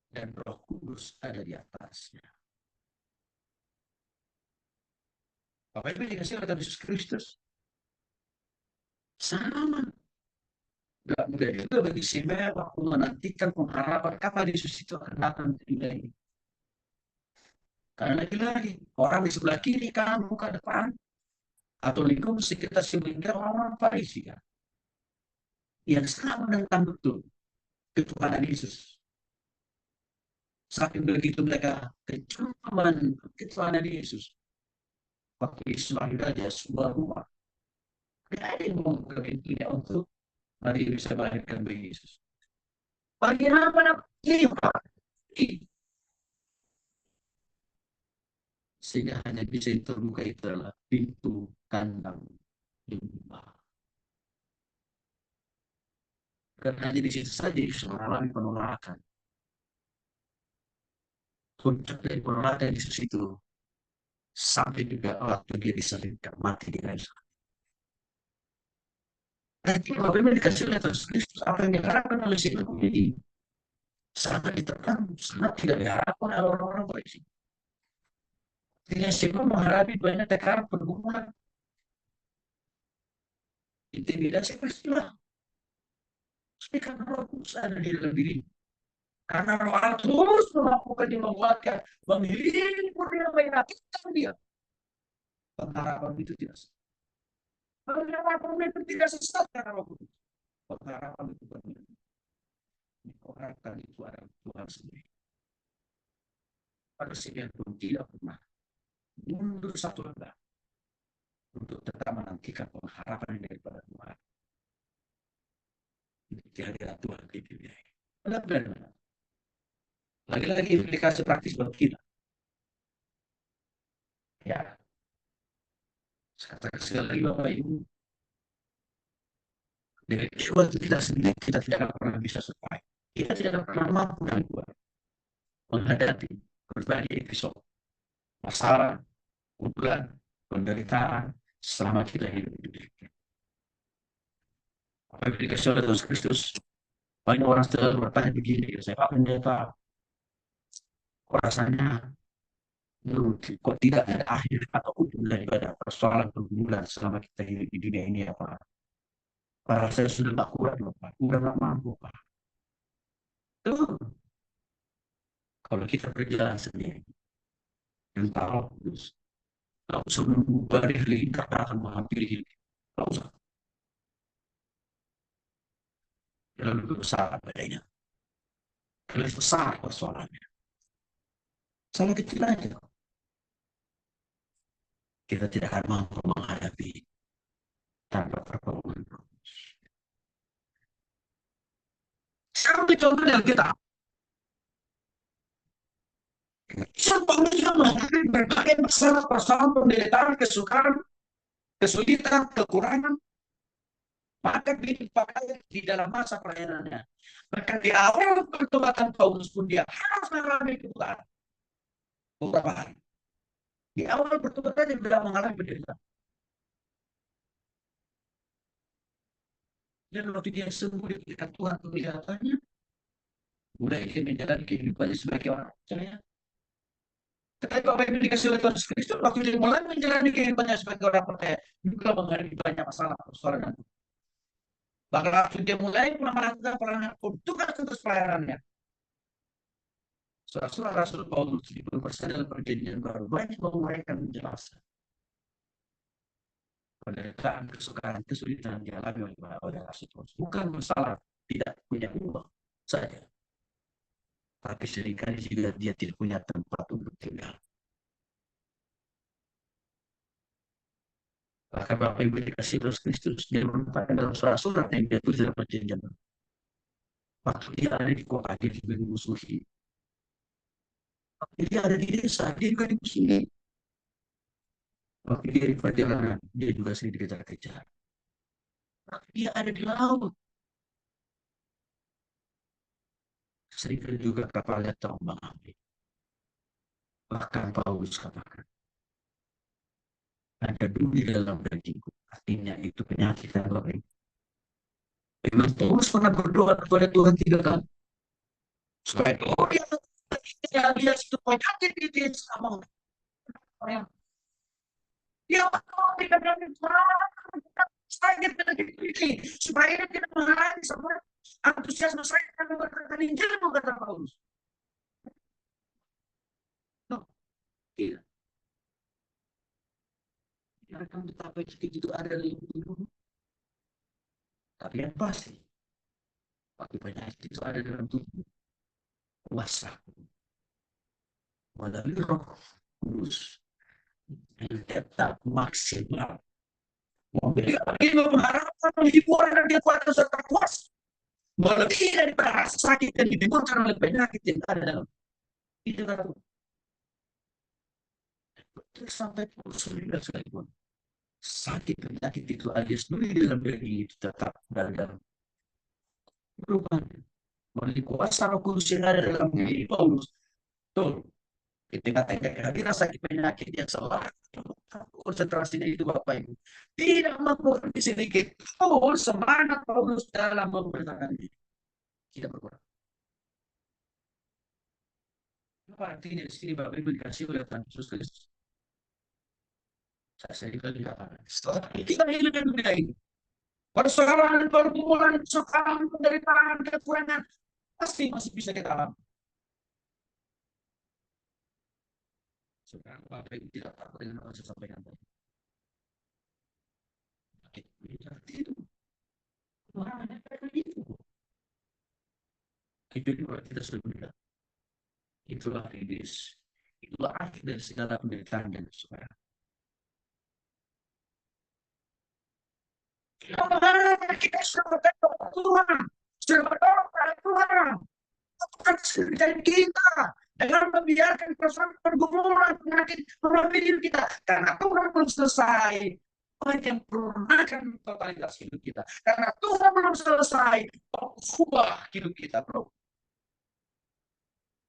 dan Roh Kudus ada di atasnya. Bapak Ibu dikasih oleh Tuhan Yesus Kristus, sama. Gak mudah juga bagi si Mel waktu menantikan pengharapan kapan Yesus itu akan datang ke dunia ini. Karena lagi-lagi orang di sebelah kiri, kanan, muka depan, atau lingkungan sekitar sebenarnya orang-orang Farisi kan, yang sangat menentang betul ketuhanan Yesus. Saking begitu mereka kecuman ketuhanan Yesus. Waktu Yesus lahir aja sebuah rumah, tidak ada yang mau buka pintunya untuk Maria bisa melahirkan bayi Yesus. Bagian apa nak? Ini Pak. Sehingga hanya bisa terbuka itu adalah pintu kandang domba. Karena hanya di situ saja Yesus mengalami penolakan. Puncak dari penolakan Yesus itu sampai juga waktu dia disalibkan mati di kayu salib. Dan apabila dikasih oleh Yesus Kristus, apa yang diharapkan oleh si ini sangat ditekan, sangat tidak diharapkan oleh orang-orang Farisi. Tidak semua menghadapi banyak tekanan pergumulan, intimidasi pastilah. Tapi karena Roh Kudus ada di dalam diri, karena Roh Allah terus melakukan yang menguatkan, menghibur dia, meyakinkan dia. Pengharapan itu tidak sesat. Pengharapan itu tidak sesat karena Roh Kudus. Pengharapan itu benar. Pengharapan itu adalah Tuhan sendiri. Pada sekian pun tidak pernah mundur satu langkah untuk tetap menantikan pengharapan daripada Tuhan. Kehadiran Tuhan di dunia ini. Benar-benar. Lagi-lagi implikasi praktis buat kita. Ya, katakan sekali lagi Bapak Ibu, dengan Yeshua itu kita sendiri, kita tidak akan pernah bisa survive. Kita tidak akan pernah mampu dan kuat menghadapi berbagai episode, masalah, ujian, penderitaan, selama kita hidup di dunia. Apabila dikasih oleh Yesus Kristus, banyak orang selalu bertanya begini, saya Pak Pendeta, kok rasanya kok tidak ada akhir atau ujung daripada persoalan pergumulan selama kita hidup di dunia ini ya Pak? Para saya sudah tak kuat loh Pak, sudah tak mampu Pak. Tuh, kalau kita berjalan sendiri, yang tahu, tak usah menunggu badai halilintar akan menghampiri hidup. Tak usah, lalu besar badainya. Lebih besar persoalannya. Salah kecil aja. Kita tidak akan mampu menghadapi tanpa pertolongan. Sekarang contohnya kita. Siapa yang menghadapi berbagai masalah, persoalan, penderitaan, kesukaran, kesulitan, kekurangan, maka dipakai di dalam masa pelayanannya. Maka di awal pertobatan Paulus pun dia harus mengalami kebutaan beberapa hari. Di awal pertobatan dia sudah mengalami penderitaan. Dan waktu dia sembuh di dekat Tuhan kelihatannya, mulai dia menjalani kehidupannya sebagai orang percaya. Tetapi apa yang dikasih oleh Tuhan Kristus, waktu dia mulai menjalani kehidupannya sebagai orang percaya, juga menghadapi banyak masalah, persoalan. Bahkan waktu dia mulai melakukan pelayanan untuk tugas pelayanannya, surah-surah Rasul Paulus di dalam perjanjian baru banyak menguraikan menjelaskan penderitaan, kesukaran, kesulitan yang dialami oleh Rasul Paulus. Bukan masalah tidak punya uang saja, tapi seringkali juga dia tidak punya tempat untuk tinggal. Bahkan Bapak Ibu dikasih Yesus Kristus, dia merupakan dalam surat-surat yang dia tulis dalam perjanjian. Waktu dia ada di kota, dia juga dimusuhi. Waktu dia ada di desa, dia juga dimusuhi. Waktu dia di perjalanan, dia juga sering dikejar-kejar. Waktu dia ada di laut, seringkali juga kapalnya terombang-ambing. Bahkan Paulus katakan, ada duri dalam dagingku. Artinya itu penyakit yang lain. Memang Paulus pernah berdoa kepada Tuhan 3 kali. Supaya oh dia itu penyakit itu sama orang dia dikatakan sakit penyakit ini supaya dia tidak menghalangi semua antusiasme saya akan memberitakan Injil kata Paulus. No, tidak. Akan betapa itu ada di tubuh. Tapi yang pasti, waktu penyakit itu ada dalam tubuh, kuasa melalui Roh Kudus yang tetap maksimal. Ini mengharapkan hiburan dan kekuatan serta kuasa melebihi daripada rasa sakit yang ditimbulkan oleh penyakit yang ada dalam itu kata sampai sudah sekalipun sakit penyakit itu alias duri dalam diri itu tetap berada dalam perubahan melalui kuasa Roh Kudus yang ada dalam diri Paulus. Betul. Ketika kehadiran sakit penyakit yang salah konsentrasinya itu Bapak Ibu tidak mengurangi sedikit pun semangat Paulus dalam memberitakan ini tidak berkurang. Apa artinya di sini Bapak Ibu dikasih oleh Tuhan Yesus Kristus? Saya dikatakan setelah kita hidup di dunia ini persoalan pergumulan kesukaran penderitaan kekurangan pasti masih bisa kita alami. Sekarang Bapak Ibu tidak takut dengan apa yang saya sampaikan tadi. Itu Tuhan itu. Itu juga kita sudah benar. Itulah ridis. Itulah akhir dari segala penderitaan dan kesukaran. Kita sudah berdoa Tuhan, sudah berdoa pada Tuhan. Lakukan kerjaan kita dengan membiarkan persoalan pergumulan penyakit melalui diri kita karena Tuhan belum selesai menyempurnakan totalitas hidup kita karena Tuhan belum selesai mengubah hidup kita bro.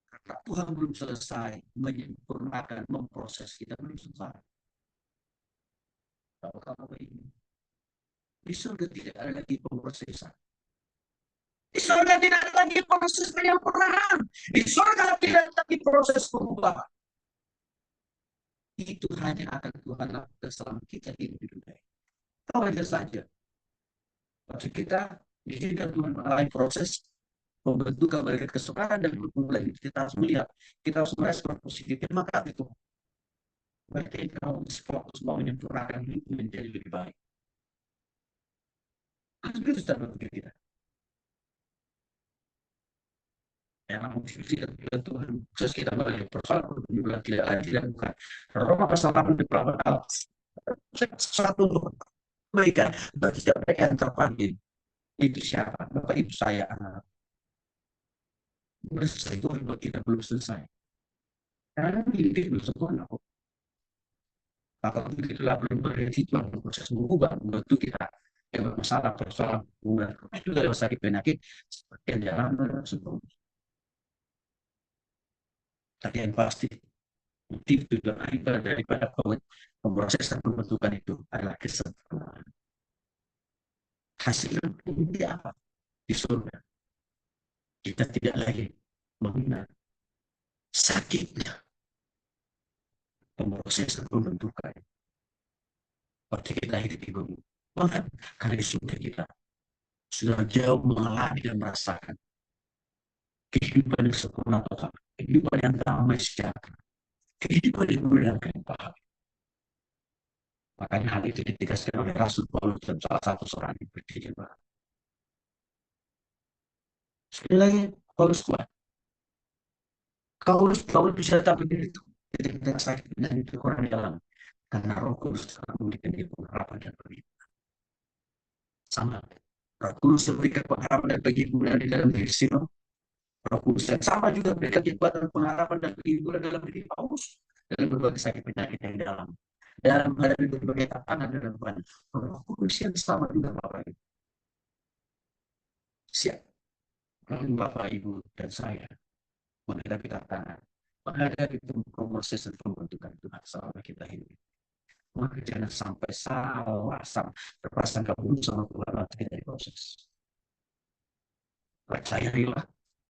Karena Tuhan belum selesai menyempurnakan memproses kita belum selesai. Kalau kamu ini di surga tidak ada lagi pemrosesan. Di surga tidak ada lagi proses penyempurnaan. Di surga tidak ada lagi proses perubahan. Itu hanya akan Tuhan lakukan selama kita hidup di dunia. Tahu aja saja. Maksud kita diizinkan Tuhan mengalami proses pembentukan bagi kesukaran dan mulai kita harus melihat, kita harus merespon positif. Maka itu berarti kalau fokus mau menyempurnakan hidup menjadi lebih baik. Itu cara berpikir kita. Yang mengikuti dan Tuhan khusus kita bagi persoalan juga tidak lagi dilakukan. Roma pasal 8 di pelabuhan satu untuk kebaikan bagi siapa yang terpanggil itu siapa Bapak Ibu saya anak belum selesai Tuhan buat kita belum selesai karena dididik belum sempurna kok. Maka begitulah belum berarti Tuhan proses mengubah membantu kita yang bermasalah persoalan hubungan itu dari sakit penyakit seperti yang jalan sebelum. Tapi yang pasti motif tujuan akhir daripada pemrosesan pembentukan itu adalah kesempurnaan. Hasilnya ini apa? Di surga. Kita tidak lagi mengenal sakitnya pemrosesan pembentukan. Waktu kita hidup di bumi. Bahkan karena di surga kita sudah jauh mengalami dan merasakan kehidupan yang sempurna total, kehidupan yang damai sejahtera, kehidupan yang menyenangkan bahagia. Makanya hal itu ditegaskan oleh Rasul Paulus dan salah satu seorang yang berpikir bahwa sekali lagi Paulus kuat. Paulus bisa tapi itu ketika kita sakit dan itu kurang dalam karena Roh Kudus akan memberikan dia pengharapan dan perlindungan. Sama Roh Kudus memberikan pengharapan dan perlindungan di dalam diri Simon. Roh Kudus yang sama juga memberikan kekuatan pengharapan dan perlindungan dalam diri Paulus dalam berbagai sakit penyakit yang dalam menghadapi berbagai tantangan dan beban. Roh Kudus yang sama juga Bapak Ibu. Siap. Bapak Ibu dan saya menghadapi tantangan, menghadapi proses dan pembentukan Tuhan selama kita hidup. Maka jangan sampai salah terpasangka buruk sama Tuhan nanti dari proses. Percayailah